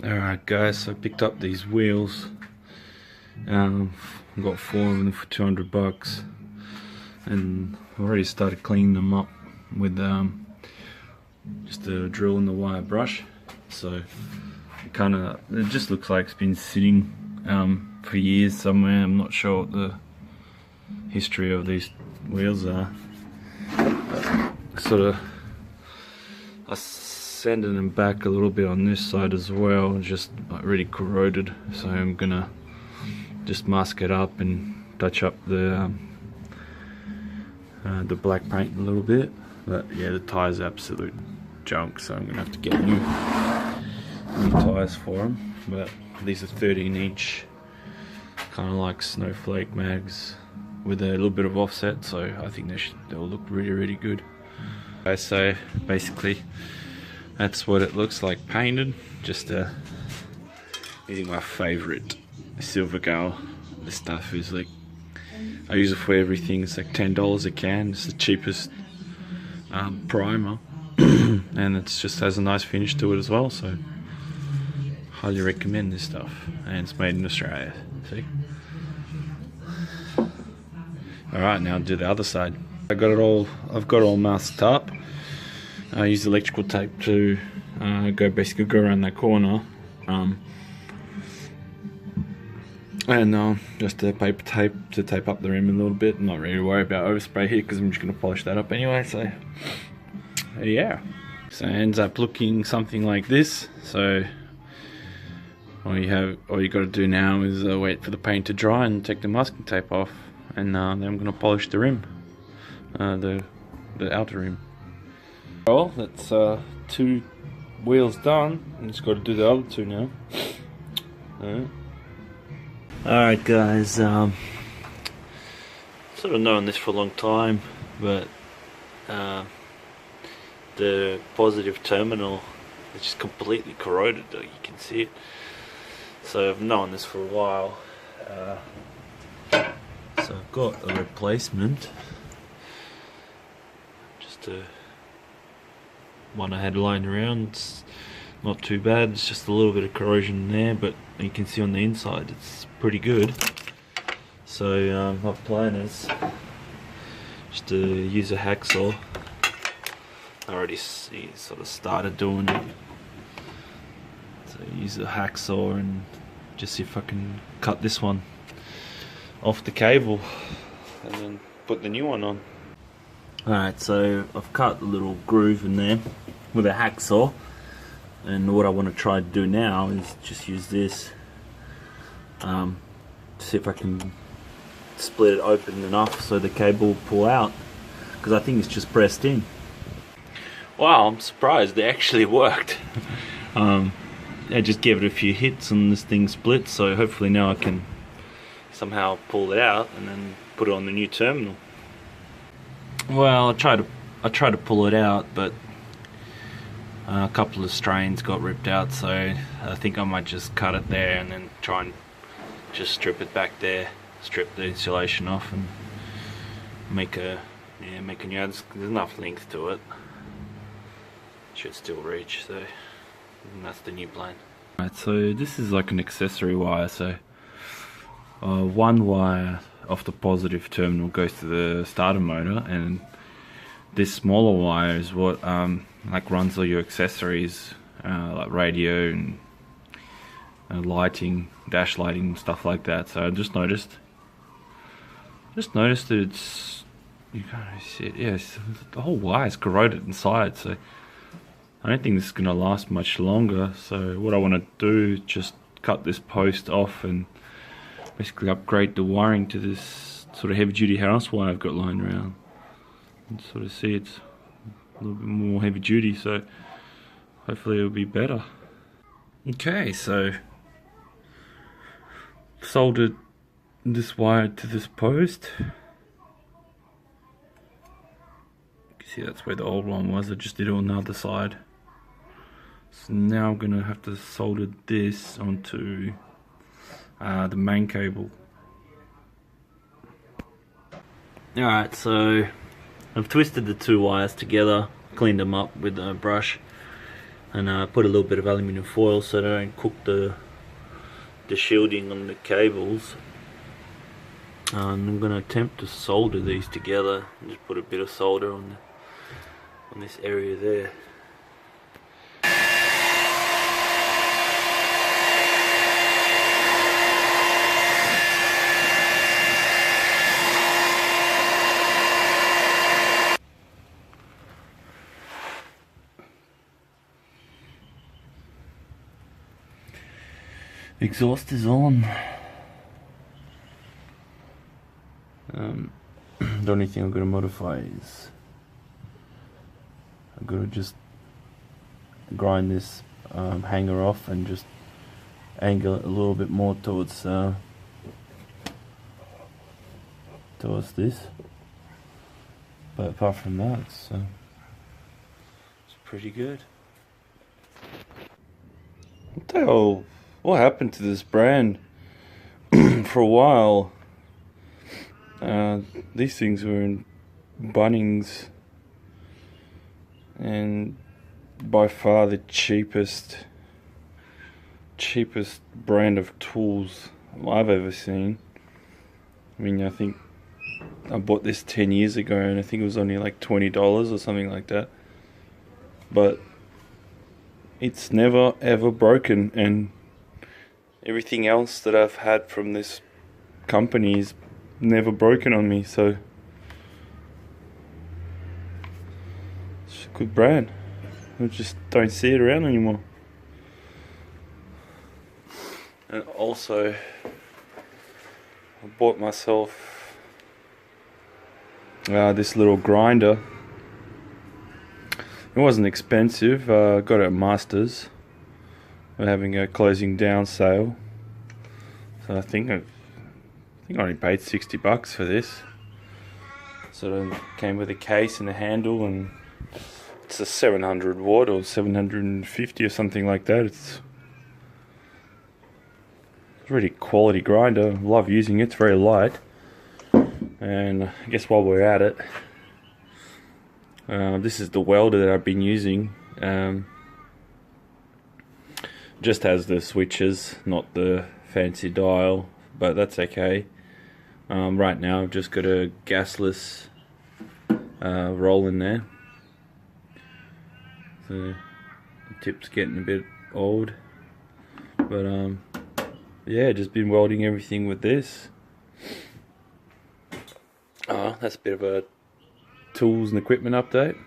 Alright guys, so I picked up these wheels. I got 4 of them for $200 and I've already started cleaning them up with just a drill and the wire brush. So it just looks like it's been sitting for years somewhere. I'm not sure what the history of these wheels are. I sanded them back a little bit on this side as well, just like really corroded, so I'm gonna just mask it up and touch up the black paint a little bit. But yeah, the tyres are absolute junk, so I'm gonna have to get new tyres for them. But these are 13-inch, kind of like snowflake mags with a little bit of offset, so I think they'll look really good. Okay, so basically that's what it looks like painted. Just using my favorite silver gel. This stuff is like, I use it for everything. It's like $10 a can. It's the cheapest primer and it just has a nice finish to it as well, so highly recommend this stuff. And it's made in Australia. See? Alright, now I'll do the other side. I've got it all masked up. I use electrical tape to basically go around that corner, and just a paper tape to tape up the rim a little bit. I'm not really worried about overspray here because I'm just going to polish that up anyway. So yeah, so it ends up looking something like this. So all you got to do now is wait for the paint to dry and take the masking tape off, and then I'm going to polish the rim, the outer rim. Well, that's 2 wheels done. I just got to do the other 2 now. Alright guys, sort of known this for a long time, but the positive terminal is just completely corroded, you can see it. So I've known this for a while. So I've got a replacement. Just one I had lying around. It's not too bad, it's just a little bit of corrosion there, but you can see on the inside it's pretty good. So my plan is just to use a hacksaw. I already sort of started doing it. So use a hacksaw and just see if I can cut this one off the cable and then put the new one on. Alright, so I've cut a little groove in there with a hacksaw, and what I want to try to do now is just use this to see if I can split it open enough so the cable will pull out, because I think it's just pressed in. Wow, I'm surprised it actually worked. I just gave it a few hits and this thing split, so hopefully now I can somehow pull it out and then put it on the new terminal. Well, I tried to pull it out, but a couple of strains got ripped out, so I think I might just cut it there and then try and just strip it back there, strip the insulation off and make a new. There's enough length to it. Should still reach, so that's the new plan. Right, so this is like an accessory wire. So one wire off the positive terminal goes to the starter motor, and this smaller wire is what like runs all your accessories, like radio and lighting, dash lighting, stuff like that. So I just noticed that it's, you can't really see it. Yes, the whole wire is corroded inside, so I don't think this is gonna last much longer. So what I want to do is just cut this post off and basically upgrade the wiring to this sort of heavy duty house wire I've got lying around. And sort of see it's a little bit more heavy duty, so hopefully it'll be better. Okay, so soldered this wire to this post. You can see that's where the old one was. I just did it on the other side. So now I'm gonna have to solder this onto the main cable. Alright, so I've twisted the 2 wires together, cleaned them up with a brush, and put a little bit of aluminium foil so they don't cook the shielding on the cables. And I'm going to attempt to solder these together. Just put a bit of solder on this area there. Exhaust is on. The only thing I'm going to modify is I'm going to just grind this hanger off and just angle it a little bit more towards this. But apart from that, it's pretty good. What the hell? What happened to this brand? For a while, these things were in Bunnings, and by far the cheapest brand of tools I've ever seen. I mean, I think I bought this 10 years ago and I think it was only like $20 or something like that. But it's never ever broken, and everything else that I've had from this company is never broken on me, so it's a good brand. I just don't see it around anymore. And also, I bought myself this little grinder. It wasn't expensive. Got it at Masters. We're having a closing down sale, so I think I only paid $60 for this. So it came with a case and a handle, and it's a 700 watt or 750 or something like that. It's a really quality grinder. I love using it. It's very light. And I guess while we're at it, this is the welder that I've been using. Just has the switches, not the fancy dial, but that's okay. Right now I've just got a gasless roll in there. So the tip's getting a bit old, but yeah, just been welding everything with this. That's a bit of a tools and equipment update.